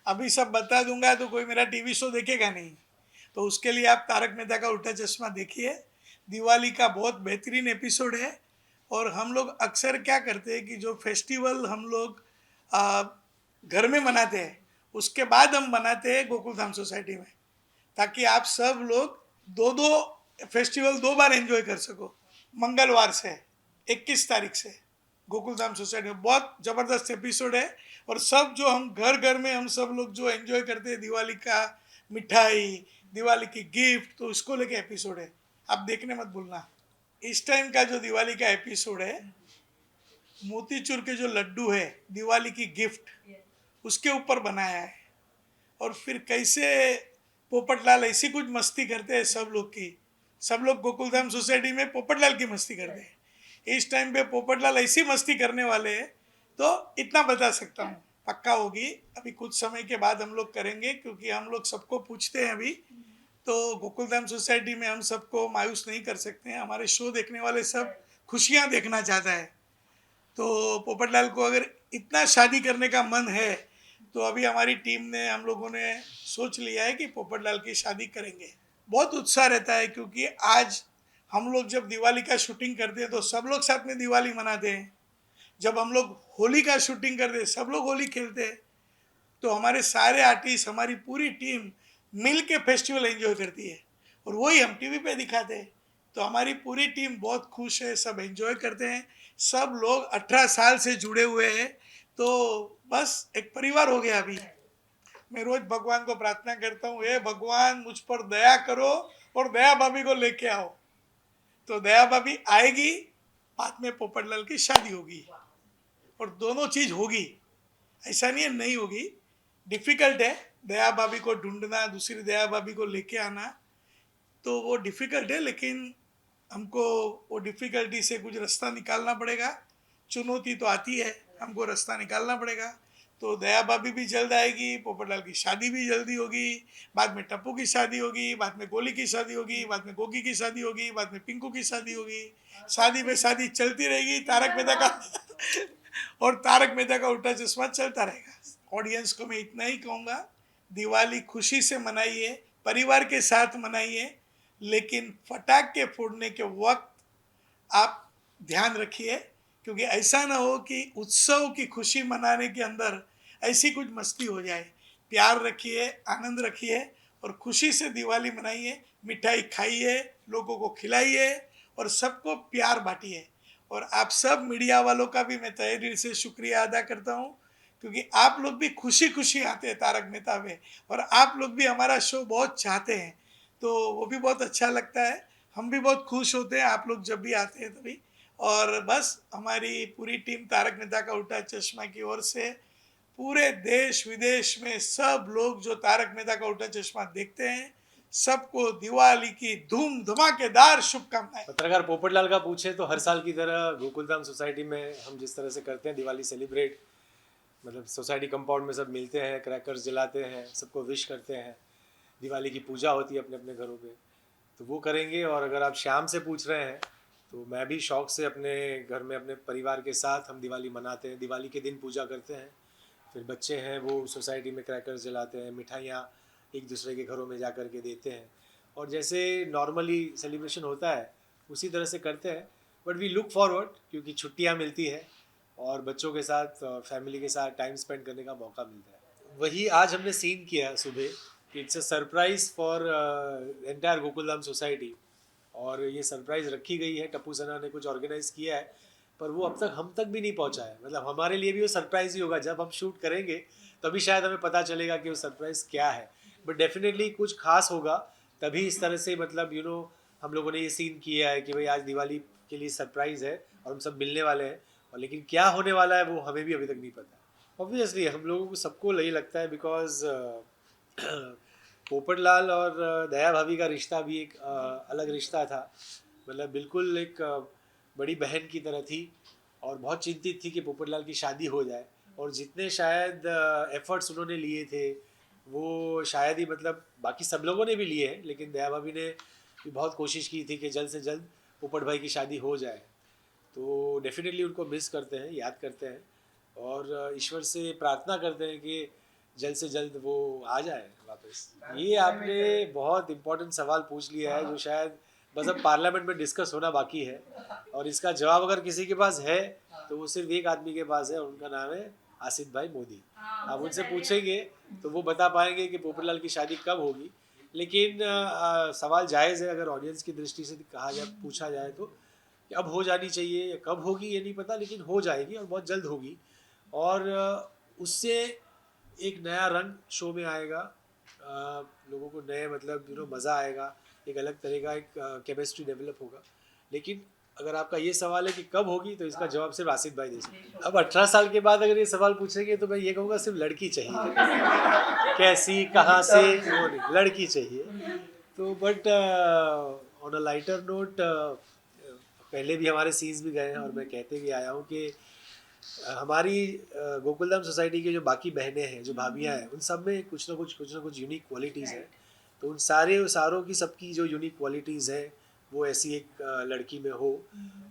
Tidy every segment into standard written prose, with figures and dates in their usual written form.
अभी सब बता दूंगा तो कोई मेरा टीवी शो देखेगा नहीं। तो उसके लिए आप तारक मेहता का उल्टा चश्मा देखिए। दिवाली का बहुत बेहतरीन एपिसोड है। और हम लोग अक्सर क्या करते हैं कि जो फेस्टिवल हम लोग आ, घर में मनाते हैं उसके बाद हम मनाते हैं गोकुलधाम सोसाइटी में, ताकि आप सब लोग दो दो फेस्टिवल दो बार एंजॉय कर सको। मंगलवार से 21 तारीख से गोकुलधाम सोसाइटी में बहुत ज़बरदस्त एपिसोड है। और सब जो हम घर घर में हम सब लोग जो एंजॉय करते हैं दिवाली का मिठाई, दिवाली की गिफ्ट, तो उसको लेके एपिसोड है। आप देखने मत भूलना। इस टाइम का जो दिवाली का एपिसोड है, मोतीचूर के जो लड्डू है दिवाली की गिफ्ट, उसके ऊपर बनाया है। और फिर कैसे पोपटलाल ऐसी कुछ मस्ती करते हैं सब लोग की। सब लोग गोकुलधाम सोसाइटी में पोपटलाल की मस्ती करते हैं। इस टाइम पे पोपटलाल ऐसी मस्ती करने वाले हैं। तो इतना बता सकता हूँ, पक्का होगी। अभी कुछ समय के बाद हम लोग करेंगे, क्योंकि हम लोग सबको पूछते हैं अभी। तो गोकुलधाम सोसाइटी में हम सबको मायूस नहीं कर सकते हैं। हमारे शो देखने वाले सब खुशियाँ देखना चाहता है। तो पोपटलाल को अगर इतना शादी करने का मन है तो अभी हमारी टीम ने, हम लोगों ने सोच लिया है कि पोपटलाल की शादी करेंगे। बहुत उत्साह रहता है, क्योंकि आज हम लोग जब दिवाली का शूटिंग करते हैं तो सब लोग साथ में दिवाली मनाते हैं। जब हम लोग होली का शूटिंग करते हैं सब लोग होली खेलते हैं। तो हमारे सारे आर्टिस्ट, हमारी पूरी टीम मिल के फेस्टिवल एंजॉय करती है। और वही हम टीवी पे दिखाते हैं। तो हमारी पूरी टीम बहुत खुश है, सब एंजॉय करते हैं। सब लोग 18 साल से जुड़े हुए हैं। तो बस एक परिवार हो गया अभी। मैं रोज भगवान को प्रार्थना करता हूँ, हे भगवान मुझ पर दया करो और दया भाभी को लेके आओ। तो दया भाभी आएगी, बाद में पोपटलाल की शादी होगी। और दोनों चीज होगी, ऐसा नहीं है नहीं होगी। डिफिकल्ट है दया भाभी को ढूंढना, दूसरी दया भाभी को लेके आना। तो वो डिफिकल्ट है, लेकिन हमको वो डिफिकल्टी से कुछ रास्ता निकालना पड़ेगा। चुनौती तो आती है, हमको रास्ता निकालना पड़ेगा। तो दया भाभी भी जल्द आएगी, पोपटलाल की शादी भी जल्दी होगी। बाद में टप्पू की शादी होगी, बाद में गोली की शादी होगी, बाद में गोगी की शादी होगी, बाद में पिंकू की शादी होगी। शादी पे शादी चलती रहेगी। तारक मेहता का और तारक मेहता का उल्टा चश्मा चलता रहेगा। ऑडियंस को मैं इतना ही कहूँगा, दिवाली खुशी से मनाइए, परिवार के साथ मनाइए, लेकिन फटाके फोड़ने के वक्त आप ध्यान रखिए, क्योंकि ऐसा ना हो कि उत्सव की खुशी मनाने के अंदर ऐसी कुछ मस्ती हो जाए। प्यार रखिए, आनंद रखिए और खुशी से दिवाली मनाइए। मिठाई खाइए, लोगों को खिलाइए और सबको प्यार बांटिए। और आप सब मीडिया वालों का भी मैं तहे दिल से शुक्रिया अदा करता हूँ, क्योंकि आप लोग भी खुशी खुशी आते हैं तारक मेहता में, और आप लोग भी हमारा शो बहुत चाहते हैं। तो वो भी बहुत अच्छा लगता है। हम भी बहुत खुश होते हैं आप लोग जब भी आते हैं तभी। और बस हमारी पूरी टीम तारक मेहता का उल्टा चश्मा की ओर से पूरे देश विदेश में सब लोग जो तारक मेहता का उल्टा चश्मा देखते हैं, सबको दिवाली की धूम धमाकेदार शुभकामनाएं। पत्रकार पोपटलाल का पूछे तो हर साल की तरह गोकुलधाम सोसाइटी में हम जिस तरह से करते हैं दिवाली सेलिब्रेट, मतलब सोसाइटी कंपाउंड में सब मिलते हैं, क्रैकर्स जलाते हैं, सबको विश करते हैं, दिवाली की पूजा होती है अपने अपने घरों पे, तो वो करेंगे। और अगर आप शाम से पूछ रहे हैं तो मैं भी शौक़ से अपने घर में अपने परिवार के साथ हम दिवाली मनाते हैं। दिवाली के दिन पूजा करते हैं, फिर बच्चे हैं वो सोसाइटी में क्रैकर्स जलाते हैं, मिठाइयाँ एक दूसरे के घरों में जा कर के देते हैं, और जैसे नॉर्मली सेलिब्रेशन होता है उसी तरह से करते हैं। बट वी लुक फॉरवर्ड, क्योंकि छुट्टियाँ मिलती है और बच्चों के साथ फैमिली के साथ टाइम स्पेंड करने का मौका मिलता है। वही आज हमने सीन किया सुबह कि it's a surprise for entire Gokuldham society, और ये सरप्राइज़ रखी गई है। टप्पू सना ने कुछ ऑर्गेनाइज़ किया है, पर वो अब तक हम तक भी नहीं पहुंचा है। मतलब हमारे लिए भी वो सरप्राइज़ ही होगा, जब हम शूट करेंगे तभी शायद हमें पता चलेगा कि वो सरप्राइज़ क्या है। बट डेफिनेटली कुछ खास होगा, तभी इस तरह से मतलब हम लोगों ने ये सीन किया है कि भाई आज दिवाली के लिए सरप्राइज़ है और हम सब मिलने वाले हैं। और लेकिन क्या होने वाला है वो हमें भी अभी तक नहीं पता। ऑब्वियसली हम लोगों को सबको यही लगता है, बिकॉज पोपटलाल और दया भाभी का रिश्ता भी एक अलग रिश्ता था। मतलब बिल्कुल एक बड़ी बहन की तरह थी, और बहुत चिंतित थी कि पोपटलाल की शादी हो जाए। और जितने शायद एफर्ट्स उन्होंने लिए थे वो शायद ही, मतलब बाकी सब लोगों ने भी लिए हैं, लेकिन दया भाभी ने भी बहुत कोशिश की थी कि जल्द से जल्द पोपट भाई की शादी हो जाए। तो डेफिनेटली उनको मिस करते हैं, याद करते हैं, और ईश्वर से प्रार्थना करते हैं कि जल्द से जल्द वो आ जाए वापस। ये आपने बहुत इम्पोर्टेंट सवाल पूछ लिया है जो शायद बस अब पार्लियामेंट में डिस्कस होना बाकी है, और इसका जवाब अगर किसी के पास है तो वो सिर्फ एक आदमी के पास है, उनका नाम है आसिफ भाई मोदी। आप उनसे पूछेंगे तो वो बता पाएंगे कि पोपटलाल की शादी कब होगी। लेकिन सवाल जायज़ है, अगर ऑडियंस की दृष्टि से कहा जाए, पूछा जाए तो कि अब हो जानी चाहिए, या कब होगी ये नहीं पता, लेकिन हो जाएगी और बहुत जल्द होगी। और उससे एक नया रंग शो में आएगा, लोगों को नए मतलब मज़ा आएगा, एक अलग तरह का एक केमिस्ट्री डेवलप होगा। लेकिन अगर आपका ये सवाल है कि कब होगी, तो इसका जवाब सिर्फ आसिफ भाई दे सकते हैं। अब 18 साल के बाद अगर ये सवाल पूछेंगे तो मैं ये कहूँगा सिर्फ लड़की चाहिए, कैसी कहाँ से वो नहीं, लड़की चाहिए। तो but on a lighter note, पहले भी हमारे सीन्स भी गए हैं और मैं कहते भी आया हूँ कि हमारी गोकुलधाम सोसाइटी की जो बाकी बहनें हैं, जो भाभियाँ हैं, उन सब में कुछ ना कुछ यूनिक क्वालिटीज़ हैं। तो उन सारों की सबकी जो यूनिक क्वालिटीज़ हैं वो ऐसी एक लड़की में हो।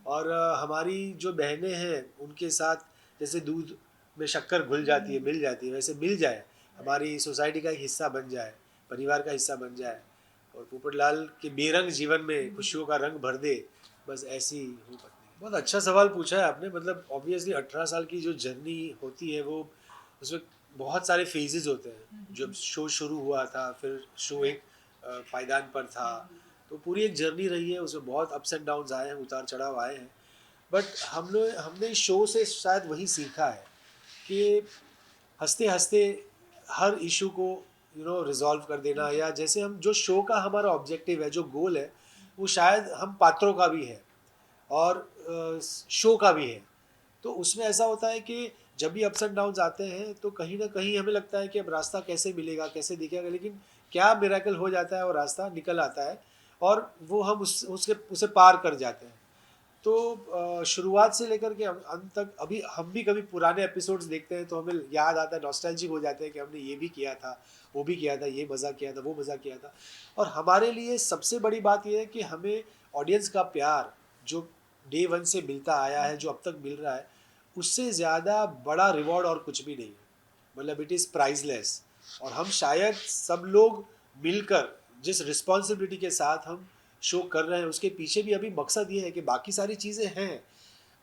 और हमारी जो बहनें हैं उनके साथ जैसे दूध में शक्कर घुल जाती है, मिल जाती है, वैसे मिल जाए, हमारी सोसाइटी का एक हिस्सा बन जाए, परिवार का हिस्सा बन जाए, और पोपटलाल के बेरंग जीवन में खुशियों का रंग भर दे, बस ऐसी हो पत्नी। बहुत अच्छा सवाल पूछा है आपने। मतलब ऑब्वियसली 18 साल की जो जर्नी होती है वो, उसमें बहुत सारे फेजेस होते हैं। जब शो शुरू हुआ था, फिर शो एक पायदान पर था, तो पूरी एक जर्नी रही है, उसमें बहुत अप्स एंड डाउन्स आए हैं, उतार चढ़ाव आए हैं। बट हमने इस शो से शायद वही सीखा है कि हंसते हंसते हर इशू को रिजॉल्व कर देना, या जैसे हम जो शो का हमारा ऑब्जेक्टिव है, जो गोल है, वो शायद हम पात्रों का भी है और शो का भी है। तो उसमें ऐसा होता है कि जब भी अप्स एंड डाउन्स आते हैं तो कहीं ना कहीं हमें लगता है कि अब रास्ता कैसे मिलेगा, कैसे दिखेगा, लेकिन क्या मिरेकल हो जाता है और रास्ता निकल आता है, और वो हम उसे पार कर जाते हैं। तो शुरुआत से लेकर के अंत तक, अभी हम भी कभी पुराने एपिसोड्स देखते हैं तो हमें याद आता है, नॉस्टैल्जिक हो जाते हैं कि हमने ये भी किया था, वो भी किया था, ये मज़ा किया था, वो मज़ा किया था। और हमारे लिए सबसे बड़ी बात ये है कि हमें ऑडियंस का प्यार जो डे वन से मिलता आया है, जो अब तक मिल रहा है, उससे ज़्यादा बड़ा रिवॉर्ड और कुछ भी नहीं है। मतलब इट इज़ प्राइजलेस। और हम शायद सब लोग मिलकर जिस रिस्पॉन्सिबिलिटी के साथ हम शो कर रहे हैं, उसके पीछे भी अभी मकसद ये है कि बाकी सारी चीज़ें हैं,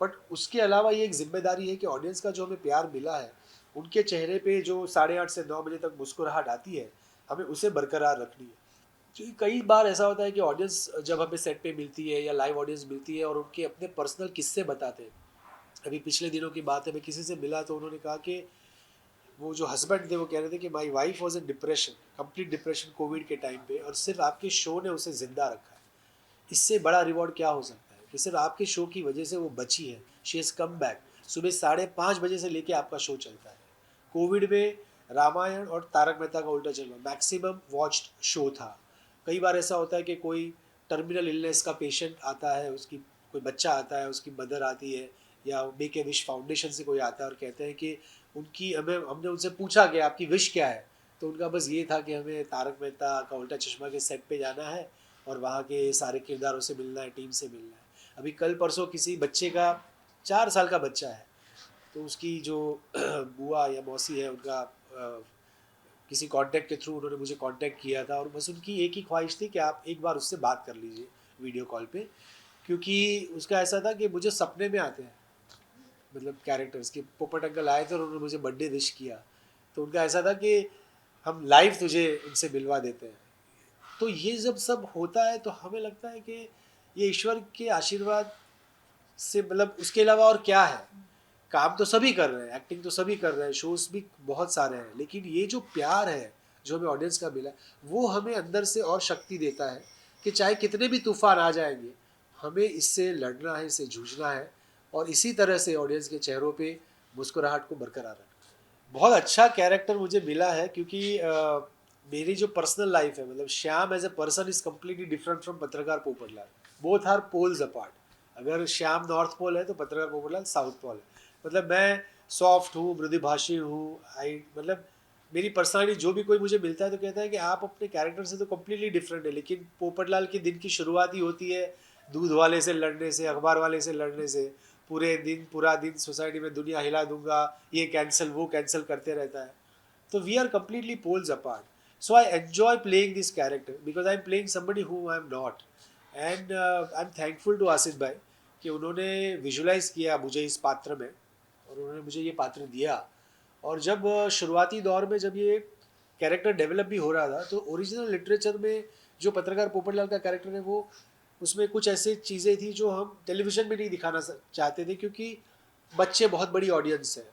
बट उसके अलावा ये एक जिम्मेदारी है कि ऑडियंस का जो हमें प्यार मिला है, उनके चेहरे पे जो 8:30 से 9 बजे तक मुस्कुराहट आती है, हमें उसे बरकरार रखनी है। क्योंकि कई बार ऐसा होता है कि ऑडियंस जब हमें सेट पे मिलती है या लाइव ऑडियंस मिलती है और उनके अपने पर्सनल किस्से बताते हैं। अभी पिछले दिनों की बात है, मैं किसी से मिला तो उन्होंने कहा कि वो जो हस्बैंड थे वो कह रहे थे कि my wife was in depression, complete depression Covid के टाइम पे, और सिर्फ आपके शो ने उसे ज़िंदा रखा है। इससे बड़ा रिवॉर्ड क्या हो सकता है कि सिर्फ आपके शो की वजह से वो बची है। She is come back. सुबह 5:30 बजे से लेके आपका शो चलता है। कोविड में रामायण और तारक मेहता का उल्टा चश्मा मैक्सिमम वॉच्ड शो था। कई बार ऐसा होता है कि कोई टर्मिनल इलनेस का पेशेंट आता है, उसकी कोई बच्चा आता है, उसकी मदर आती है, या मेक ए विश फाउंडेशन से कोई आता है और कहते हैं कि हमने उनसे पूछा कि आपकी विश क्या है, तो उनका बस ये था कि हमें तारक मेहता का उल्टा चश्मा के सेट पे जाना है और वहाँ के सारे किरदारों से मिलना है, टीम से मिलना है। अभी कल परसों किसी बच्चे का, 4 साल का बच्चा है, तो उसकी जो बुआ या मौसी है, उनका किसी कांटेक्ट के थ्रू उन्होंने मुझे कांटेक्ट किया था, और बस उनकी एक ही ख्वाहिश थी कि आप एक बार उससे बात कर लीजिए वीडियो कॉल पे। क्योंकि उसका ऐसा था कि मुझे सपने में आते हैं, मतलब कैरेक्टर्स के पोपट अंकल आए थे और उन्होंने मुझे बर्थडे विश किया, तो उनका ऐसा था कि हम लाइव तुझे उनसे मिलवा देते हैं। तो ये जब सब होता है तो हमें लगता है कि ये ईश्वर के आशीर्वाद से, मतलब उसके अलावा और क्या है। काम तो सभी कर रहे हैं, एक्टिंग तो सभी कर रहे हैं, शोज भी बहुत सारे हैं, लेकिन ये जो प्यार है जो हमें ऑडियंस का मिला, वो हमें अंदर से और शक्ति देता है कि चाहे कितने भी तूफान आ जाएंगे, हमें इससे लड़ना है, इससे जूझना है, और इसी तरह से ऑडियंस के चेहरों पे मुस्कुराहट को बरकरार रखना है। बहुत अच्छा कैरेक्टर मुझे मिला है, क्योंकि मेरी जो पर्सनल लाइफ है, मतलब Shyam as a person is completely different from Patrakar Popatlal. Both are poles apart. अगर श्याम नॉर्थ पोल है तो पत्रकार पोपटलाल साउथ पोल है। मतलब मैं सॉफ्ट हूँ, मृदुभाषी हूँ, आई मतलब मेरी पर्सनालिटी, जो भी कोई मुझे मिलता है तो कहता है कि आप अपने कैरेक्टर से तो कम्प्लीटली डिफरेंट है। लेकिन पोपटलाल के दिन की शुरुआत ही होती है दूध वाले से लड़ने से, अखबार वाले से लड़ने से। पूरा दिन सोसाइटी में दुनिया हिला दूंगा, ये कैंसिल वो कैंसिल करते रहता है। तो we are completely poles apart. So I enjoy playing this character because I'm playing somebody who I'm not. And I'm thankful to Asif भाई कि उन्होंने विजुलाइज किया मुझे इस पात्र में और उन्होंने मुझे ये पात्र दिया. और जब शुरुआती दौर में जब ये कैरेक्टर डेवलप भी हो रहा था तो ओरिजिनल लिटरेचर में जो पत्रकार पोपटलाल का कैरेक्टर है वो उसमें कुछ ऐसी चीज़ें थी जो हम टेलीविज़न में नहीं दिखाना चाहते थे क्योंकि बच्चे बहुत बड़ी ऑडियंस है.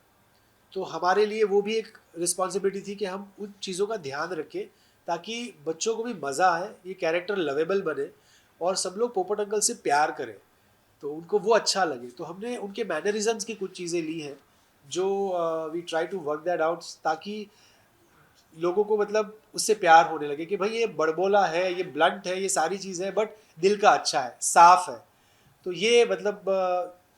तो हमारे लिए वो भी एक रिस्पॉन्सिबिलिटी थी कि हम उन चीज़ों का ध्यान रखें ताकि बच्चों को भी मज़ा आए, ये कैरेक्टर लवेबल बने और सब लोग पोपट अंकल से प्यार करें तो उनको वो अच्छा लगे. तो हमने उनके मैनरिज्म्स की कुछ चीज़ें ली हैं जो we try to work that out ताकि लोगों को मतलब उससे प्यार होने लगे कि भाई ये बड़बोला है, ये ब्लंट है, ये सारी चीज़ है बट दिल का अच्छा है, साफ है. तो ये मतलब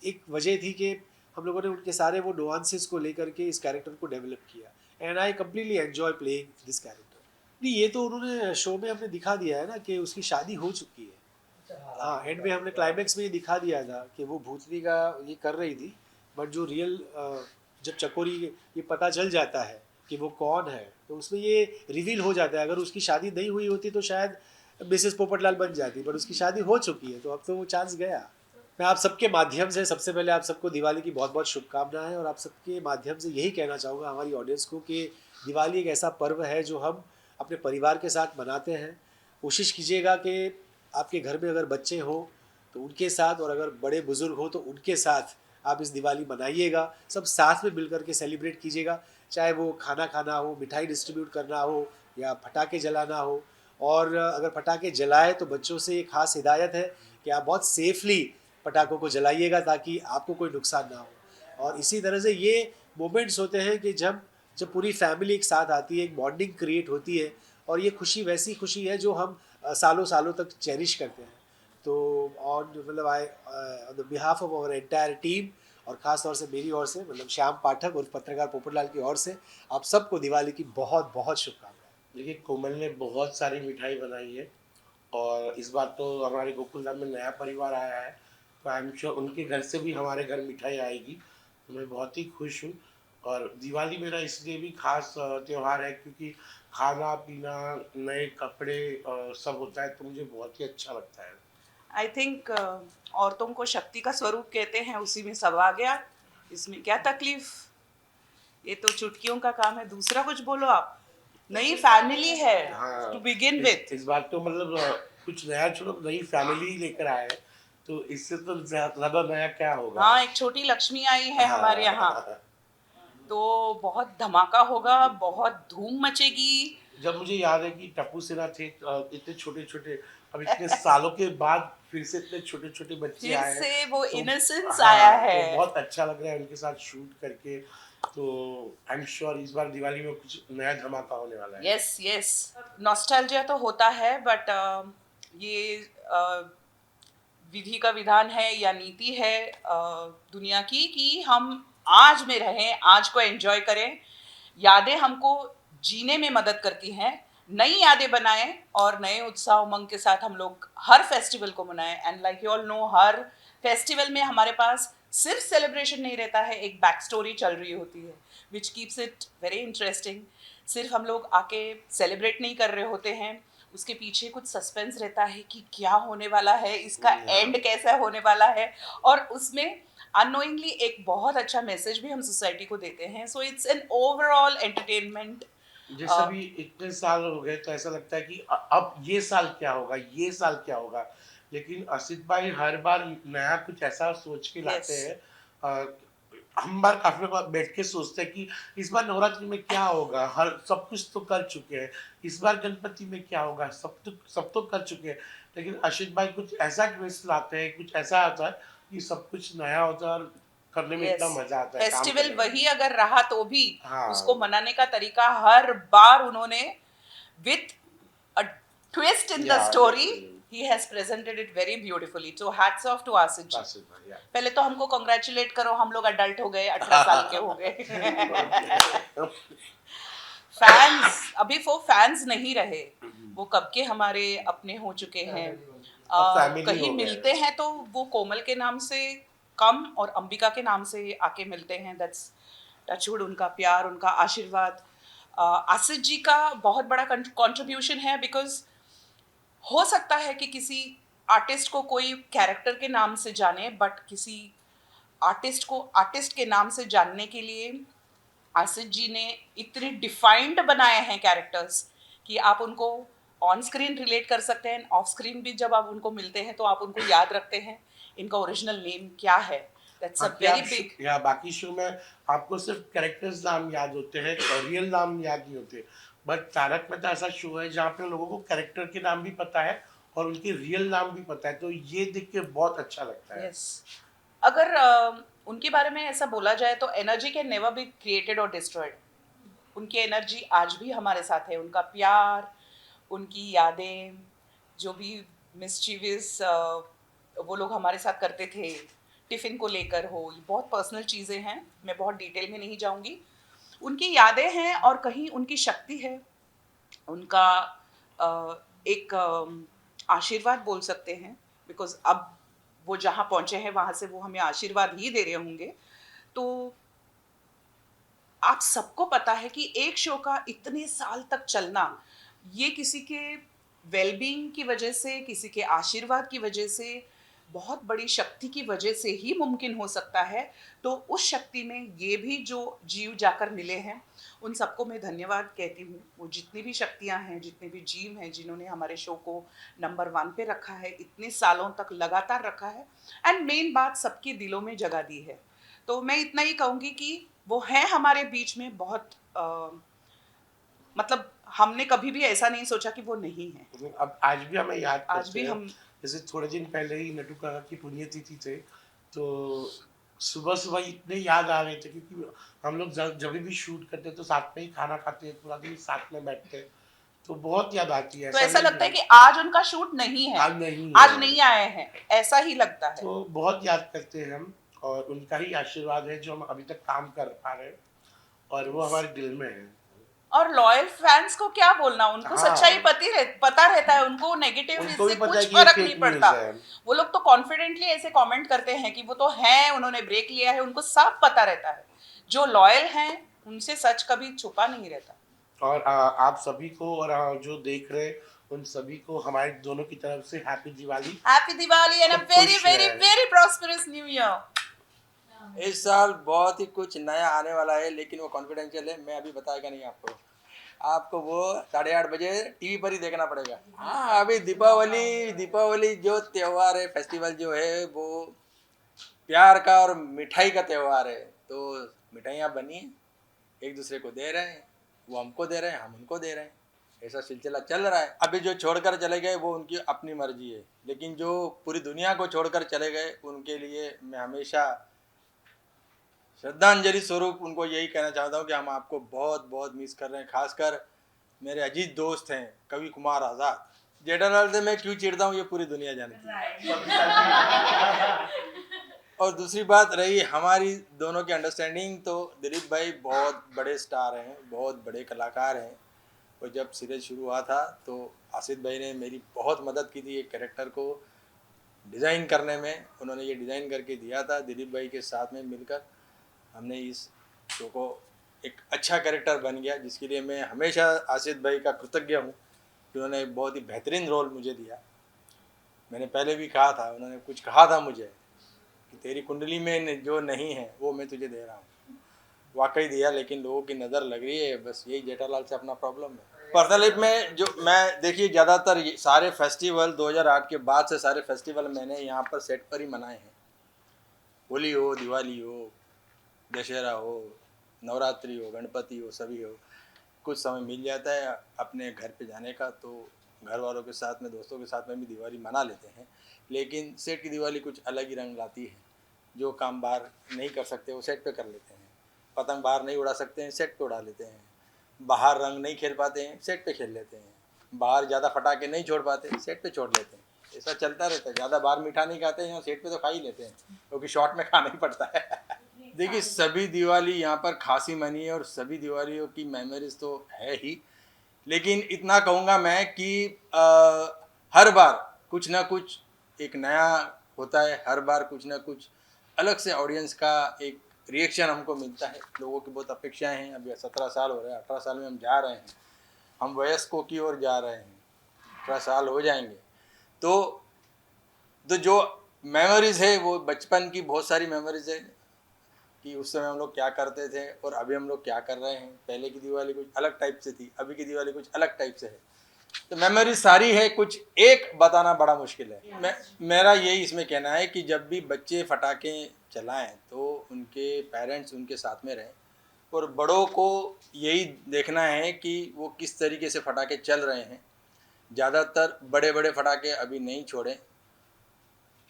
एक वजह थी कि हम लोगों ने उनके सारे वो नुआंसेस को लेकर के इस कैरेक्टर को डेवलप किया. And I completely enjoy playing this character. नहीं ये तो उन्होंने शो में हमने दिखा दिया है ना कि उसकी शादी हो चुकी है. हाँ एंड में हमने क्लाइमैक्स में ये दिखा दिया था कि वो भूतनी का ये कर रही थी बट जो रियल जब चकोरी ये पता चल जाता है कि वो कौन है तो उसमें ये रिवील हो जाता है. अगर उसकी शादी नहीं हुई होती तो शायद मिसेस पोपटलाल बन जाती पर उसकी शादी हो चुकी है तो अब तो वो चांस गया. मैं आप सबके माध्यम से सबसे पहले आप सबको दिवाली की बहुत बहुत शुभकामनाएं और आप सबके माध्यम से यही कहना चाहूँगा हमारी ऑडियंस को कि दिवाली एक ऐसा पर्व है जो हम अपने परिवार के साथ मनाते हैं. कोशिश कीजिएगा कि आपके घर में अगर बच्चे हों तो उनके साथ और अगर बड़े बुजुर्ग हो तो उनके साथ आप इस दिवाली मनाइएगा. सब साथ में मिल करके सेलिब्रेट कीजिएगा चाहे वो खाना खाना हो, मिठाई डिस्ट्रीब्यूट करना हो या पटाखे जलाना हो. और अगर पटाखे जलाए तो बच्चों से एक खास हिदायत है कि आप बहुत सेफली पटाखों को जलाइएगा ताकि आपको कोई नुकसान ना हो. और इसी तरह से ये मोमेंट्स होते हैं कि जब जब पूरी फैमिली एक साथ आती है, एक बॉन्डिंग क्रिएट होती है और ये खुशी वैसी खुशी है जो हम सालों सालों तक चेरिश करते हैं. तो ऑन मतलब I on the behalf of our entire team और ख़ास तौर से मेरी ओर से मतलब श्याम पाठक और पत्रकार पोपटलाल की ओर से आप सबको दिवाली की बहुत बहुत शुभकामनाएं. देखिए कोमल ने बहुत सारी मिठाई बनाई है और इस बार तो हमारे गोकुल धाम में नया परिवार आया है तो आई एम श्योर उनके घर से भी हमारे घर मिठाई आएगी. तो मैं बहुत ही खुश हूँ. और दिवाली मेरा इसलिए भी खास त्यौहार है क्योंकि खाना पीना नए कपड़े सब होता है तो मुझे बहुत ही अच्छा लगता है. आई थिंक औरतों को शक्ति का स्वरूप कहते हैं, उसी में सब आ गया. इसमें क्या तकलीफ, ये तो चुटकियों का काम है. दूसरा कुछ बोलो आप. नई फैमिली है टू बिगिन विथ. इस बार तो मतलब कुछ नया छोड़ो नई फैमिली लेकर आए हैं तो इससे तो ज्यादा नया क्या होगा. हाँ एक छोटी लक्ष्मी आई है हमारे यहाँ तो बहुत धमाका होगा, बहुत धूम मचेगी. जब मुझे याद है कि टप्पू सेना थे इतने छोटे छोटे अब इतने सालों के बाद फिर से इतने छोटे छोटे बच्चे फिर आए से वो तो इनोसेंस हाँ, आया है. तो बहुत अच्छा लग रहा है उनके साथ शूट करके. तो आई एम श्योर इस बार दिवाली में कुछ नया धमाका होने वाला है. यस यस नॉस्टैल्जिया तो होता है बट ये विधि का विधान है या नीति है दुनिया की कि हम आज में रहें, आज को एंजॉय करें. यादें हमको जीने में मदद करती हैं. नई यादें बनाएं और नए उत्साह उमंग के साथ हम लोग हर फेस्टिवल को मनाएं. And like you all know her festival में हमारे पास सिर्फ सेलिब्रेशन नहीं रहता है, एक बैक स्टोरी चल रही होती है which keeps it very interesting. सिर्फ हम लोग आके सेलिब्रेट नहीं कर रहे होते हैं, उसके पीछे कुछ सस्पेंस रहता है कि क्या होने वाला है, इसका एंड कैसा होने वाला है. और उसमें अननोइंगली एक बहुत अच्छा मैसेज भी हम सोसाइटी को देते हैं. So it's an overall entertainment. जैसे भी इतने साल हो गए तो ऐसा लगता है कि अब ये साल क्या होगा, ये साल क्या होगा. लेकिन असित भाई हर बार नया कुछ ऐसा सोच के लाते Yes. हैं. हम बार काफी बार बैठ के सोचते हैं कि इस बार नवरात्रि में क्या होगा. हर सब कुछ तो कर चुके हैं. इस बार गणपति में क्या होगा, सब तो कर चुके हैं. लेकिन असित भाई कुछ ऐसा ट्विस्ट लाते हैं, कुछ ऐसा आता है कि सब कुछ नया होता है और करने में इतना मजा आता है. काम फेस्टिवल करने में. वही अगर रहा तो भी हाँ. उसको मनाने का तरीका हर बार उन्होंने with a twist in the Yeah, story yeah. He has presented it very beautifully. So hats off to Asif ji. Asit भाई, yeah. पहले तो हमको कांग्रेचुलेट करो, हम लोग अडल्ट हो गए, 18 साल के हो गए. फैंस अभी वो फैंस नहीं रहे, वो कब के हमारे अपने हो चुके हैं. family कहीं हो गए. मिलते हैं तो वो कोमल के नाम से कम और अंबिका के नाम से आके मिलते हैं. दैट्स टचवुड, उनका प्यार, उनका आशीर्वाद. आसिफ जी का बहुत बड़ा कंट्रीब्यूशन है, बिकॉज हो सकता है कि किसी आर्टिस्ट को कोई कैरेक्टर के नाम से जाने, बट किसी आर्टिस्ट को आर्टिस्ट के नाम से जानने के लिए आसिफ जी ने इतने डिफाइंड बनाए हैं कैरेक्टर्स कि आप उनको ऑन स्क्रीन रिलेट कर सकते हैं, ऑफ स्क्रीन भी जब आप उनको मिलते हैं तो आप उनको याद रखते हैं इनका ओरिजिनल नेम क्या है. That's a very big. या बाकी शो में आपको सिर्फ कैरेक्टर्स नाम याद होते हैं और रियल नाम याद नहीं होते, बट तारक मेहता ऐसा शो है जहाँ पे लोगों को कैरेक्टर के नाम भी पता है और उनके रियल नाम भी पता है, तो ये देख के बहुत अच्छा लगता है. यस. अगर उनके बारे में ऐसा बोला जाए तो energy can never be created और डिस्ट्रॉयड. उनकी एनर्जी आज भी हमारे साथ है. उनका प्यार, उनकी यादें, जो भी मिस्चीवियस वो लोग हमारे साथ करते थे, टिफ़िन को लेकर हो, ये बहुत पर्सनल चीज़ें हैं, मैं बहुत डिटेल में नहीं जाऊंगी. उनकी यादें हैं और कहीं उनकी शक्ति है, उनका एक आशीर्वाद बोल सकते हैं, बिकॉज अब वो जहाँ पहुँचे हैं वहाँ से वो हमें आशीर्वाद ही दे रहे होंगे. तो आप सबको पता है कि एक शो का इतने साल तक चलना, ये किसी के वेलबींग की वजह से, किसी के आशीर्वाद की वजह से, बहुत बड़ी शक्ति की वजह से ही मुमकिन हो सकता है. तो उस शक्ति में ये भी जो जीव जाकर मिले हैं, उन सबको मैं धन्यवाद कहती हूँ. वो जितनी भी शक्तियाँ हैं, जितने भी जीव हैं, जिन्होंने हमारे शो को नंबर 1 पे रखा है, इतने सालों तक लगातार रखा है, एंड मेन बात सबके दिलों में जगह दी है. तो मैं इतना ही कहूँगी कि वो है हमारे बीच में बहुत मतलब हमने कभी भी ऐसा नहीं सोचा कि वो नहीं है. अब आज भी हमें याद करते आज भी हैं. हम जैसे थोड़े दिन पहले ही नटू काका की पुण्यतिथि थे, तो सुबह सुबह इतने याद आ रहे थे क्योंकि हम लोग जब भी शूट करते तो साथ में ही खाना खाते, पूरा दिन साथ में बैठते, तो बहुत याद आती है. तो ऐसा लगता है कि आज उनका शूट नहीं है, आज नहीं आए हैं, ऐसा ही लगता है. तो बहुत याद करते हैं हम, और उनका ही आशीर्वाद है जो हम अभी तक काम कर पा रहे हैं, और वो हमारे दिल में है. और लॉयल फैंस को क्या बोलना, उनको हाँ. सच्चाई पता रहता है, उनको नेगेटिव उनको भी इससे पता है कुछ कि ये फर्क fake नहीं पड़ता. news है. वो लोग तो कॉन्फिडेंटली ऐसे कमेंट करते हैं कि वो तो हैं, उन्होंने ब्रेक लिया है, उनको सब पता रहता है. जो लॉयल हैं उनसे सच कभी छुपा नहीं रहता. और आप सभी को और जो देख रहे हैं उन सभी को हमारे दोनों की तरफ से happy Diwali. Happy Diwali and अ सब वेरी खुश वेरी रहें. Very prosperous new year. इस साल बहुत ही कुछ नया आने वाला है, लेकिन वो कॉन्फिडेंशियल है, मैं अभी बताएगा नहीं आपको. आपको वो 8:30 बजे टीवी पर ही देखना पड़ेगा. हाँ, अभी दीपावली जो त्यौहार है, फेस्टिवल जो है, वो प्यार का और मिठाई का त्यौहार है. तो मिठाइयाँ बनी हैं, एक दूसरे को दे रहे हैं, वो हमको दे रहे हैं, हम उनको दे रहे हैं. ऐसा सिलसिला चल रहा है. अभी जो छोड़कर चले गए वो उनकी अपनी मर्जी है, लेकिन जो पूरी दुनिया को छोड़कर चले गए उनके लिए मैं हमेशा श्रद्धांजलि स्वरूप उनको यही कहना चाहता हूँ कि हम आपको बहुत बहुत मिस कर रहे हैं. खासकर मेरे अजीत दोस्त हैं कवि कुमार आज़ाद. जेठालाल से मैं क्यों चिढ़ता हूँ ये पूरी दुनिया जानती है. और दूसरी बात रही हमारी दोनों की अंडरस्टैंडिंग, तो दिलीप भाई बहुत बड़े स्टार हैं, बहुत बड़े कलाकार हैं. और जब सीरीज शुरू हुआ था तो आसिफ भाई ने मेरी बहुत मदद की थी एक कैरेक्टर को डिज़ाइन करने में. उन्होंने ये डिज़ाइन करके दिया था. दिलीप भाई के साथ में मिलकर हमने इस शो को एक अच्छा कैरेक्टर बन गया, जिसके लिए मैं हमेशा आसिफ भाई का कृतज्ञ हूँ कि उन्होंने एक बहुत ही बेहतरीन रोल मुझे दिया. मैंने पहले भी कहा था, उन्होंने कुछ कहा था मुझे कि तेरी कुंडली में जो नहीं है वो मैं तुझे दे रहा हूँ. वाकई दिया, लेकिन लोगों की नज़र लग रही है. बस यही जेठालाल से अपना प्रॉब्लम है. पर्सनल लाइफ में जो मैं देखिए ज़्यादातर सारे फेस्टिवल 2008 के बाद से सारे फेस्टिवल मैंने यहाँ पर सेट पर ही मनाए हैं. होली हो, दिवाली हो, दशहरा हो, नवरात्रि हो, गणपति हो, सभी हो. कुछ समय मिल जाता है अपने घर पे जाने का, तो घर वालों के साथ में, दोस्तों के साथ में भी दिवाली मना लेते हैं. लेकिन सेट की दिवाली कुछ अलग ही रंग लाती है. जो काम बाहर नहीं कर सकते वो सेट पे कर लेते हैं. पतंग बाहर नहीं उड़ा सकते हैं, सेट पे उड़ा लेते हैं. बाहर रंग नहीं खेल पाते हैं, सेट पे खेल लेते हैं. बाहर ज़्यादा फटाके नहीं छोड़ पाते, सेट पे छोड़ लेते हैं. ऐसा चलता रहता है. ज़्यादा बाहर मीठा नहीं खाते हैं, सेट पे तो खा ही लेते हैं, क्योंकि शॉर्ट में खाना ही पड़ता है. देखिए, सभी दिवाली यहाँ पर खासी मनी है और सभी दिवालियों की मेमोरीज तो है ही. लेकिन इतना कहूँगा मैं कि हर बार कुछ ना कुछ एक नया होता है. हर बार कुछ ना कुछ अलग से ऑडियंस का एक रिएक्शन हमको मिलता है, लोगों की बहुत अपेक्षाएं हैं। अभी 17 साल हो रहे हैं, 18 साल में हम जा रहे हैं, हम वयस्कों की ओर जा रहे हैं, 18 साल हो जाएंगे। तो जो मेमोरीज़ है वो बचपन की बहुत सारी मेमोरीज़ है कि उस समय हम लोग क्या करते थे और अभी हम लोग क्या कर रहे हैं। पहले की दिवाली कुछ अलग टाइप से थी, अभी की दिवाली कुछ अलग टाइप से है। तो मेमोरी सारी है, कुछ एक बताना बड़ा मुश्किल है। मेरा यही इसमें कहना है कि जब भी बच्चे फटाके चलाएं तो उनके पेरेंट्स उनके साथ में रहें और बड़ों को यही देखना है कि वो किस तरीके से फटाके चल रहे हैं। ज़्यादातर बड़े बड़े फटाके अभी नहीं छोड़ें।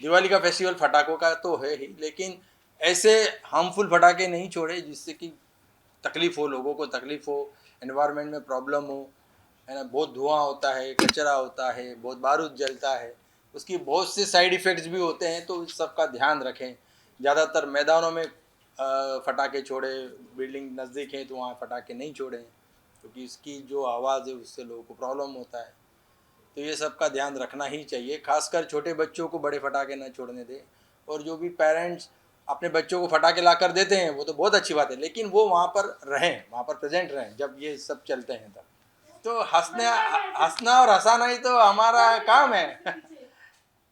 दिवाली का फेस्टिवल फटाकों का तो है ही, लेकिन ऐसे हार्मफुल फटाके नहीं छोड़े जिससे कि तकलीफ़ हो, लोगों को तकलीफ़ हो, एनवायरनमेंट में प्रॉब्लम हो, है ना। बहुत धुआं होता है, कचरा होता है, बहुत बारूद जलता है, उसकी बहुत से साइड इफ़ेक्ट्स भी होते हैं। तो इस सब का ध्यान रखें। ज़्यादातर मैदानों में फटाके छोड़े, बिल्डिंग नज़दीक हैं तो वहाँ फटाके नहीं छोड़ें, क्योंकि इसकी जो आवाज़ है उससे लोगों को प्रॉब्लम होता है। तो ये सब का ध्यान रखना ही चाहिए, खासकर छोटे बच्चों को बड़े फटाके ना छोड़ने दें। और जो भी पेरेंट्स अपने बच्चों को फटाके ला कर देते हैं वो तो बहुत अच्छी बात है, लेकिन वो वहाँ पर रहें, वहाँ पर प्रेजेंट रहें जब ये सब चलते हैं तब। तो हंसना और हंसाना ही तो हमारा काम है।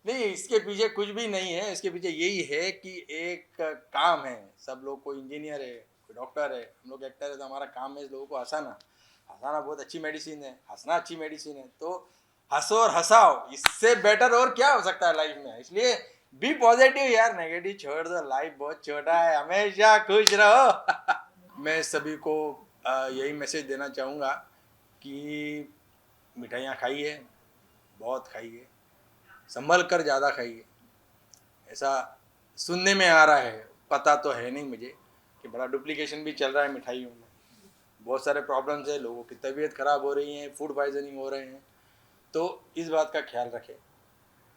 नहीं, इसके पीछे कुछ भी नहीं है। इसके पीछे यही है कि एक काम है, सब लोग, कोई इंजीनियर है, कोई डॉक्टर है, हम लोग एक्टर है, तो हमारा काम है इस लोगों को हंसाना। हंसाना बहुत अच्छी मेडिसिन है, हंसना अच्छी मेडिसिन है। तो हंसो और हंसाओ, इससे बेटर और क्या हो सकता है लाइफ में। इसलिए बी पॉजिटिव यार, नेगेटिव छोड़ दो, लाइफ बहुत छोटा है, हमेशा खुश रहो। मैं सभी को यही मैसेज देना चाहूँगा कि मिठाइयाँ खाइए, बहुत खाइए, संभल कर ज़्यादा खाइए। ऐसा सुनने में आ रहा है, पता तो है नहीं मुझे, कि बड़ा डुप्लीकेशन भी चल रहा है मिठाइयों में। बहुत सारे प्रॉब्लम्स है, लोगों की तबीयत ख़राब हो रही है, फूड पॉइजनिंग हो रहे हैं। तो इस बात का ख्याल रखें,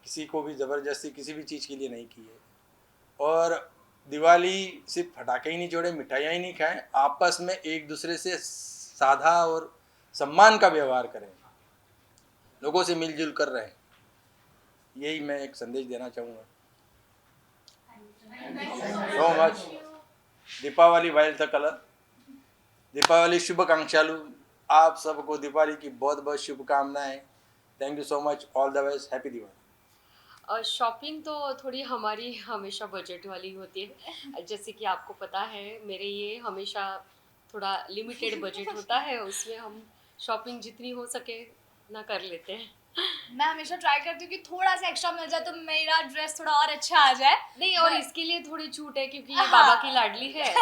किसी को भी ज़बरदस्ती किसी भी चीज़ के लिए नहीं की है। और दिवाली सिर्फ फटाके ही नहीं छोड़े, मिठाइयाँ ही नहीं खाएं, आपस में एक दूसरे से साधा और सम्मान का व्यवहार करें, लोगों से मिलजुल कर रहें। यही मैं एक संदेश देना चाहूँगा। So much. Deepavali while the colour. Deepavali शुभकांक्षालु। आप सबको दीपावली की बहुत बहुत शुभकामनाएं। Thank you so much, all the best, happy Diwali. Shopping तो थोड़ी हमारी हमेशा बजट वाली होती है। जैसे कि आपको पता है मेरे ये हमेशा थोड़ा लिमिटेड बजट होता है, उसमें हम शॉपिंग जितनी हो सके ना कर लेते हैं। मैं हमेशा ट्राई करती हूँ कि थोड़ा सा एक्स्ट्रा मिल जाए तो मेरा ड्रेस थोड़ा और अच्छा आ जाए। नहीं, और But- इसके लिए थोड़ी छूट है क्योंकि ये हाँ। बाबा की लाडली है,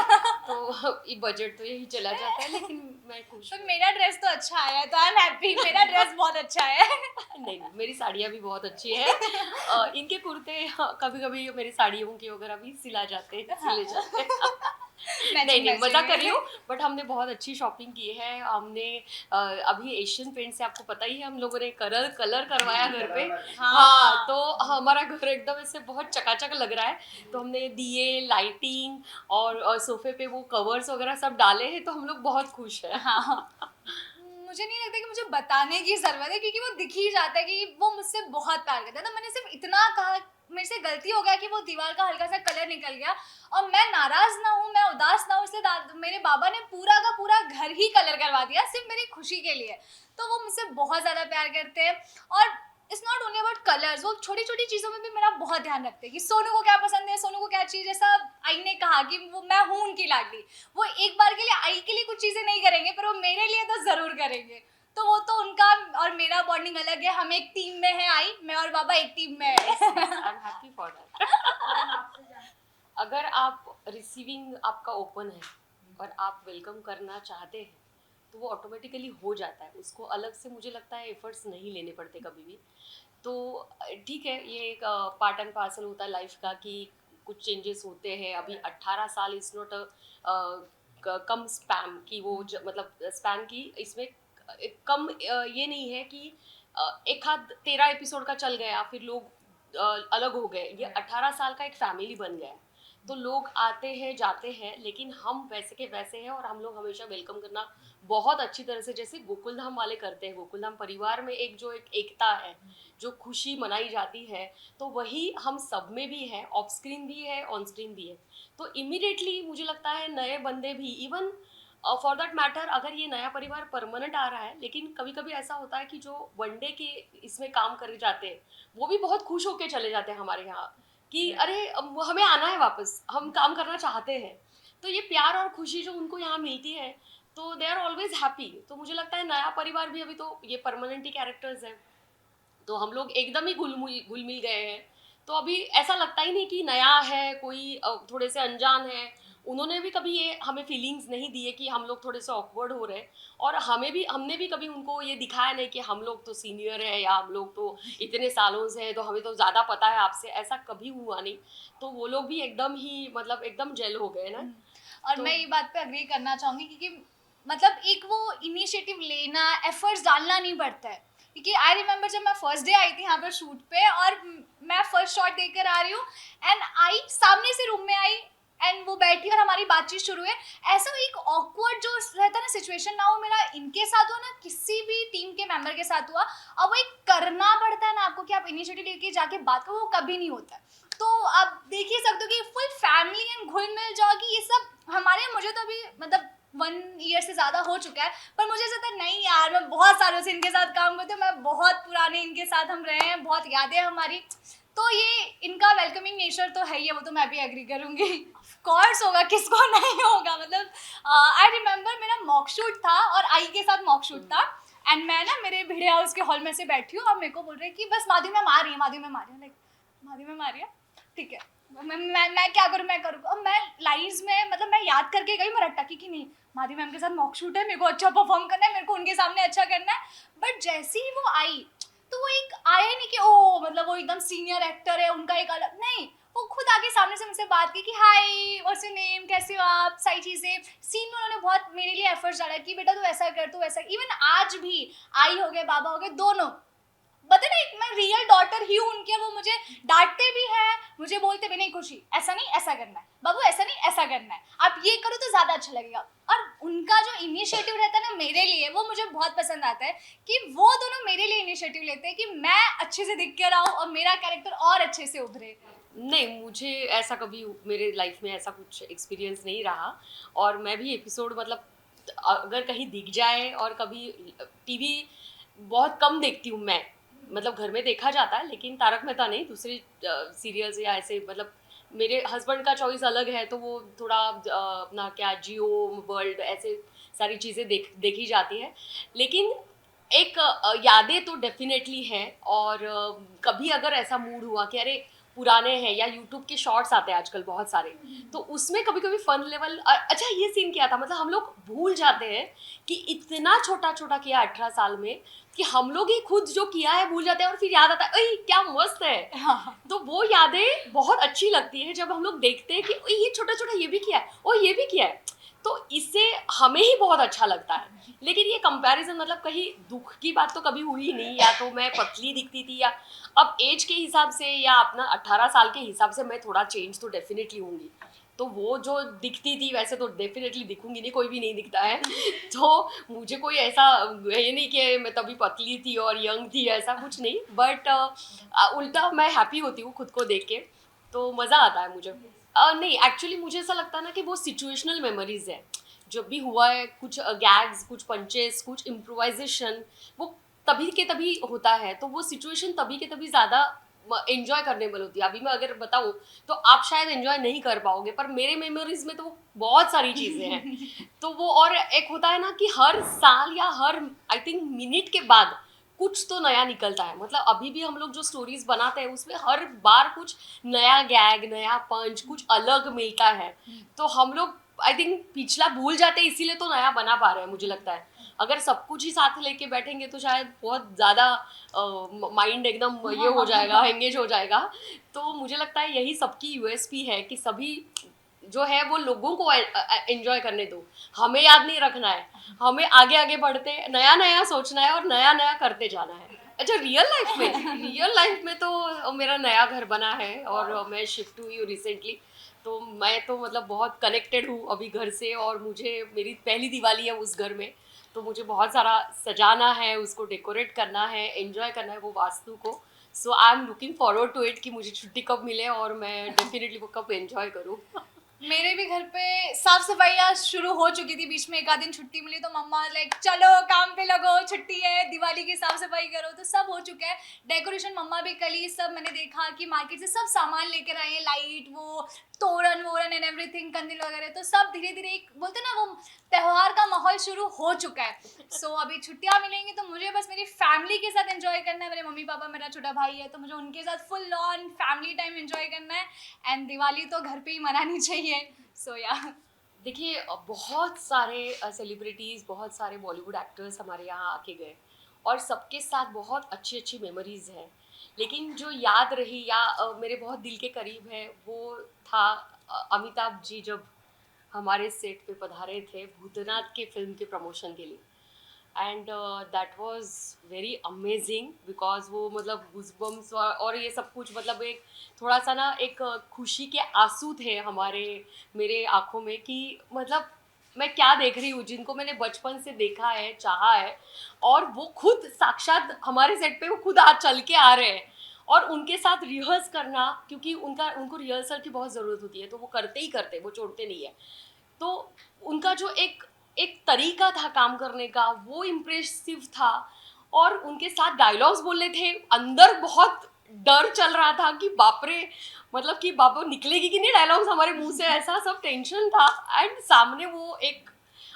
तो ये बजट तो यही चला जाता है, लेकिन मैं खुश तो हूँ। मेरा ड्रेस तो अच्छा आया है तो आई एम हैप्पी। मेरा ड्रेस बहुत अच्छा है। नहीं, मेरी साड़ियाँ भी बहुत अच्छी है। इनके कुर्ते कभी कभी मेरी साड़ियों के वगैरह भी सिले जाते हैं। नहीं, मजा कर रही हूँ, बट हमने बहुत अच्छी शॉपिंग की है। हमने अभी एशियन पेंट से, आपको पता ही है, हम लोगों ने कलर करवाया घर पे। हाँ, तो हमारा घर एकदम ऐसे बहुत चकाचक लग रहा है। तो हमने दिए, लाइटिंग और सोफे पे वो कवर्स वगैरह सब डाले हैं, तो हम लोग बहुत खुश हैं। हाँ, मुझे नहीं लगता कि मुझे बताने की जरूरत है क्योंकि वो दिख ही जाता है कि वो मुझसे बहुत प्यार करता है। तो मैंने सिर्फ इतना कहा, मेरे से गलती हो गया कि वो दीवार का हल्का सा कलर निकल गया और मैं नाराज ना हूँ, मैं उदास ना हूँ, इसलिए मेरे बाबा ने पूरा का पूरा घर ही कलर करवा दिया सिर्फ मेरी खुशी के लिए। तो वो मुझसे बहुत ज़्यादा प्यार करते हैं और it's not only about colours, वो छोटी छोटी चीज़ों में भी मेरा बहुत ध्यान रखते हैं कि सोनू को क्या पसंद है, सोनू को क्या चाहिए। जैसा आई ने कहा कि वो मैं हूँ उनकी लाडली, वो एक बार के लिए आई के लिए कुछ चीज़ें नहीं करेंगे पर वो मेरे लिए तो ज़रूर करेंगे। तो वो तो उनका और मेरा बॉन्डिंग अलग है। हम एक टीम में हैं, आई, मैं और बाबा एक टीम में है। I am happy for that. अगर आप रिसीविंग आपका ओपन है और आप वेलकम करना चाहते हैं तो वो ऑटोमेटिकली हो जाता है, उसको अलग से मुझे लगता है एफर्ट्स नहीं लेने पड़ते कभी भी। तो ठीक है, ये एक पार्ट एंड पार्सल होता है लाइफ का कि कुछ चेंजेस होते हैं। अभी 18 साल इज़ नॉट कम स्पैम की, वो मतलब स्पैन की इसमें कम ये नहीं है कि एक आध 13 एपिसोड का चल गया फिर लोग अलग हो गए। ये 18 साल का एक फैमिली बन गया है। तो लोग आते हैं जाते हैं, लेकिन हम वैसे के वैसे हैं और हम लोग हमेशा वेलकम करना बहुत अच्छी तरह से, जैसे गोकुलधाम वाले करते हैं। गोकुलधाम परिवार में एक जो एक एकता है, जो खुशी मनाई जाती है, तो वही हम सब में भी है, ऑफ स्क्रीन भी है, ऑन स्क्रीन भी है। तो इमीडिएटली मुझे लगता है नए बंदे भी, इवन फॉर दैट मैटर, अगर ये नया परिवार परमानेंट आ रहा है, लेकिन कभी कभी ऐसा होता है कि जो वनडे के इसमें काम करे जाते हैं वो भी बहुत खुश होके चले जाते हैं हमारे यहाँ कि अरे हमें आना है वापस, हम काम करना चाहते हैं। तो ये प्यार और खुशी जो उनको यहाँ मिलती है, तो दे आर ऑलवेज हैप्पी। तो मुझे लगता है नया परिवार भी, अभी तो ये परमानेंट ही कैरेक्टर्स हैं, तो हम लोग एकदम ही घुल मिल गए हैं। तो अभी ऐसा लगता ही नहीं कि नया है कोई, थोड़े से अनजान है। उन्होंने भी कभी ये हमें फीलिंग्स नहीं दिए कि हम लोग थोड़े से ऑकवर्ड हो रहे हैं, और हमने भी कभी उनको ये दिखाया नहीं कि हम लोग तो सीनियर है या हम लोग तो इतने सालों से हैं तो हमें तो ज़्यादा पता है आपसे, ऐसा कभी हुआ नहीं। तो वो लोग भी एकदम ही मतलब एकदम जेल हो गए ना। और तो मैं ये बात पे अग्री करना चाहूंगी क्योंकि मतलब एक वो इनिशिएटिव लेना, एफर्ट्स डालना नहीं पड़ता है। क्योंकि आई रिमेम्बर जब मैं फर्स्ट डे आई थी यहाँ पर शूट पे और मैं फर्स्ट शॉट देकर आ रही हूँ एंड आई सामने से रूम में आई एंड वो बैठी और हमारी बातचीत शुरू है। ऐसा एक ऑकवर्ड जो रहता है ना सिचुएशन, ना वो मेरा इनके साथ हुआ ना किसी भी टीम के मेंबर के साथ हुआ। अब वो एक करना पड़ता है ना आपको कि आप इनिशिएटिव लेके जाके बात करो, वो कभी नहीं होता है। तो आप देख ही सकते हो कि फुल फैमिली एंड घुल मिल जाओगी। ये सब हमारे, मुझे तो अभी मतलब 1 ईयर से ज़्यादा हो चुका है, पर मुझे ऐसा था नहीं यार, मैं बहुत सालों से इनके साथ काम करती हूँ, मैं बहुत पुराने इनके साथ हम रहे हैं, बहुत यादें हमारी। तो ये इनका वेलकमिंग नेचर तो है ही है, वो तो मैं भी एग्री करूँगी। कोर्स होगा, किसको नहीं होगा। मतलब आई रिमेम्बर मेरा मॉक शूट था और आई के साथ मॉक शूट था एंड मैं ना मेरे भिड़े हाउस के हॉल में से बैठी हूँ और मेरे को बोल रहे कि बस माधु मैम आ रही है, माधु मैम आ रही है। लाइक माधु मैम आ रही है, ठीक है, मैं क्या करूँ, मैं करूँ। और मैं लाइन्स में मतलब मैं याद करके गई, मैं रट्टा की नहीं माधु मैम के साथ मॉक शूट है, मेरे को अच्छा परफॉर्म करना है, मेरे को उनके सामने अच्छा करना है। बट जैसे ही वो आई तो वो एक आया नहीं कि ओ मतलब वो एकदम सीनियर एक्टर है, उनका एक अलग नहीं, वो खुद आके सामने से मुझसे बात की कि हाय व्हाट्स योर नेम, कैसे हो आप, सारी चीज़ें। सीन में उन्होंने बहुत मेरे लिए एफर्ट्स डाला कि बेटा तू ऐसा कर, तू ऐसा। इवन आज भी आई हो गए, बाबा हो गए, दोनों पता नहीं मैं रियल डॉटर ही हूँ उनके। वो मुझे डांटते भी हैं, मुझे बोलते भी नहीं खुशी ऐसा नहीं ऐसा करना है, बाबू ऐसा नहीं ऐसा करना है, आप ये करो तो ज़्यादा अच्छा लगेगा। और उनका जो इनिशिएटिव रहता है ना मेरे लिए, वो मुझे बहुत पसंद आता है कि वो दोनों मेरे लिए इनिशिएटिव लेते हैं कि मैं अच्छे से दिख कर आऊँ और मेरा कैरेक्टर और अच्छे से उभरे। नहीं, मुझे ऐसा कभी मेरे लाइफ में ऐसा कुछ एक्सपीरियंस नहीं रहा। और मैं भी एपिसोड मतलब अगर कहीं दिख जाए, और कभी टीवी बहुत कम देखती हूँ मैं, मतलब घर में देखा जाता है लेकिन तारक मेहता नहीं, दूसरे सीरियल्स या ऐसे, मतलब मेरे हस्बैंड का चॉइस अलग है तो वो थोड़ा अपना क्या जियो वर्ल्ड ऐसे सारी चीज़ें देखी जाती है। लेकिन एक यादें तो डेफिनेटली है। और कभी अगर ऐसा मूड हुआ कि अरे पुराने हैं, या यूट्यूब के शॉर्ट्स आते हैं आजकल बहुत सारे, तो उसमें कभी कभी फन लेवल अच्छा ये सीन किया था, मतलब हम लोग भूल जाते हैं कि इतना छोटा छोटा किया 18 साल में कि हम लोग ही खुद जो किया है भूल जाते हैं, और फिर याद आता है अरे क्या मस्त है। तो वो यादें बहुत अच्छी लगती है जब हम लोग देखते हैं कि ये छोटा छोटा ये भी किया है और ये भी किया है, तो इससे हमें ही बहुत अच्छा लगता है। लेकिन ये कंपैरिजन मतलब कहीं दुख की बात तो कभी हुई नहीं, या तो मैं पतली दिखती थी, या अब एज के हिसाब से या अपना 18 साल के हिसाब से मैं थोड़ा चेंज तो डेफिनेटली होंगी। तो वो जो दिखती थी वैसे तो डेफिनेटली दिखूंगी नहीं, कोई भी नहीं दिखता है। तो मुझे कोई ऐसा ये नहीं कि मैं तभी पतली थी और यंग थी, ऐसा कुछ नहीं। बट उल्टा मैं हैप्पी होती हूँ खुद को देख के, तो मज़ा आता है मुझे। नहीं, एक्चुअली मुझे ऐसा लगता है ना कि वो सिचुएशनल मेमोरीज है। जब भी हुआ है कुछ गैग्स, कुछ पंचेस, कुछ इम्प्रोवाइजेशन, वो तभी के तभी होता है, तो वो सिचुएशन तभी के तभी ज़्यादा एंजॉय करने वाली होती है। अभी मैं अगर बताऊँ तो आप शायद एंजॉय नहीं कर पाओगे, पर मेरे मेमोरीज में तो बहुत सारी चीज़ें हैं। तो वो और एक होता है ना कि हर साल या हर आई थिंक मिनट के बाद कुछ तो नया निकलता है। मतलब अभी भी हम लोग जो स्टोरीज बनाते हैं उसमें हर बार कुछ नया गैग, नया पंच, कुछ अलग मिलता है। तो हम लोग आई थिंक पिछला भूल जाते हैं, इसीलिए तो नया बना पा रहे हैं मुझे लगता है। अगर सब कुछ ही साथ लेके बैठेंगे तो शायद बहुत ज़्यादा माइंड एकदम ये हो जाएगा, एंगेज हो जाएगा। तो मुझे लगता है यही सबकी यूएसपी है कि सभी जो है वो लोगों को एंजॉय करने दो, हमें याद नहीं रखना है, हमें आगे आगे बढ़ते नया नया सोचना है और नया नया करते जाना है। अच्छा रियल लाइफ में तो मेरा नया घर बना है और मैं शिफ्ट हुई हूँ रिसेंटली, तो मैं तो मतलब बहुत कनेक्टेड हूँ अभी घर से, और मुझे मेरी पहली दिवाली है उस घर में, तो मुझे बहुत सारा सजाना है, उसको डेकोरेट करना है, एंजॉय करना है वो वास्तु को. So I am looking forward to it कि मुझे छुट्टी कब मिले और मैं डेफिनेटली वो कब एंजॉय करूँ. मेरे भी घर पे साफ सफाई आज शुरू हो चुकी थी. बीच में एक आध दिन छुट्टी मिली तो मम्मा लाइक चलो काम पे लगो, छुट्टी है, दिवाली की साफ सफाई करो. तो सब हो चुका है. डेकोरेशन मम्मा भी कल ही सब मैंने देखा कि मार्केट से सब सामान लेकर आए हैं, लाइट, वो तोरण वोरण एंड एवरीथिंग, कंदील वगैरह. तो सब धीरे धीरे एक बोलते ना वो त्योहार का माहौल शुरू हो चुका है. सो अभी छुट्टियां मिलेंगी तो मुझे बस मेरी फैमिली के साथ एंजॉय करना है. मेरे मम्मी पापा, मेरा छोटा भाई है, तो मुझे उनके साथ full on family time enjoy करना है. एंड दिवाली तो घर पे ही मनानी चाहिए. सो या देखिए, बहुत सारे सेलिब्रिटीज़, बहुत सारे बॉलीवुड एक्टर्स हमारे यहाँ आके गए, और सबके साथ बहुत अच्छी अच्छी मेमोरीज हैं. लेकिन जो याद रही या मेरे बहुत दिल के करीब है, वो था अमिताभ जी जब हमारे सेट पे पधारे थे भूतनाथ के फिल्म के प्रमोशन के लिए. And that was very amazing because वो मतलब गूज़बम्स और ये सब कुछ, मतलब एक थोड़ा सा ना एक खुशी के आंसू थे हमारे, मेरे आँखों में, कि मतलब मैं क्या देख रही हूँ, जिनको मैंने बचपन से देखा है, चाहा है, और वो खुद साक्षात हमारे सेट पे वो खुद आज चल के आ रहे हैं. और उनके साथ रिहर्स करना, क्योंकि उनको रिहर्सल की बहुत ज़रूरत होती है, तो वो करते ही करते, वो छोड़ते नहीं है. तो उनका जो एक एक तरीका था काम करने का, वो इम्प्रेसिव था. और उनके साथ डायलॉग्स बोलने थे, अंदर बहुत डर चल रहा था कि बाप रे, मतलब कि बाप निकलेगी कि नहीं डायलॉग्स हमारे मुंह से, ऐसा सब टेंशन था. एंड सामने वो एक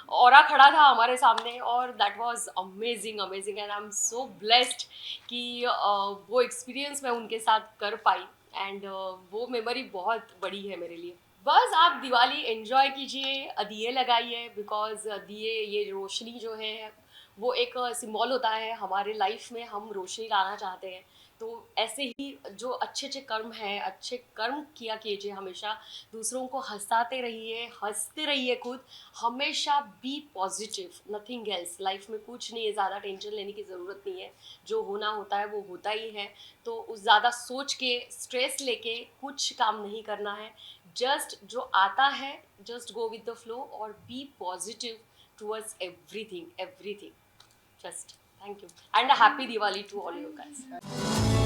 औरा खड़ा था हमारे सामने, और that was amazing amazing. And I am so blessed कि वो एक्सपीरियंस मैं उनके साथ कर पाई. एंड वो मेमोरी बहुत बड़ी है मेरे लिए. बस आप दिवाली एंजॉय कीजिए, दिए लगाइए, बिकॉज दिए, ये रोशनी जो है वो एक सिंबल होता है हमारे लाइफ में, हम रोशनी लाना चाहते हैं. तो ऐसे ही जो अच्छे अच्छे कर्म हैं, अच्छे कर्म किया कीजिए हमेशा, दूसरों को हंसाते रहिए, हंसते रहिए खुद, हमेशा be positive, nothing else. Life में कुछ नहीं है, ज़्यादा टेंशन लेने की ज़रूरत नहीं है. जो होना होता है वो होता ही है. तो उस ज़्यादा सोच के, स्ट्रेस लेके कुछ काम नहीं करना है. जस्ट जो आता है, just go with the flow, और be positive towards everything. Just thank you, and happy Diwali to all you guys.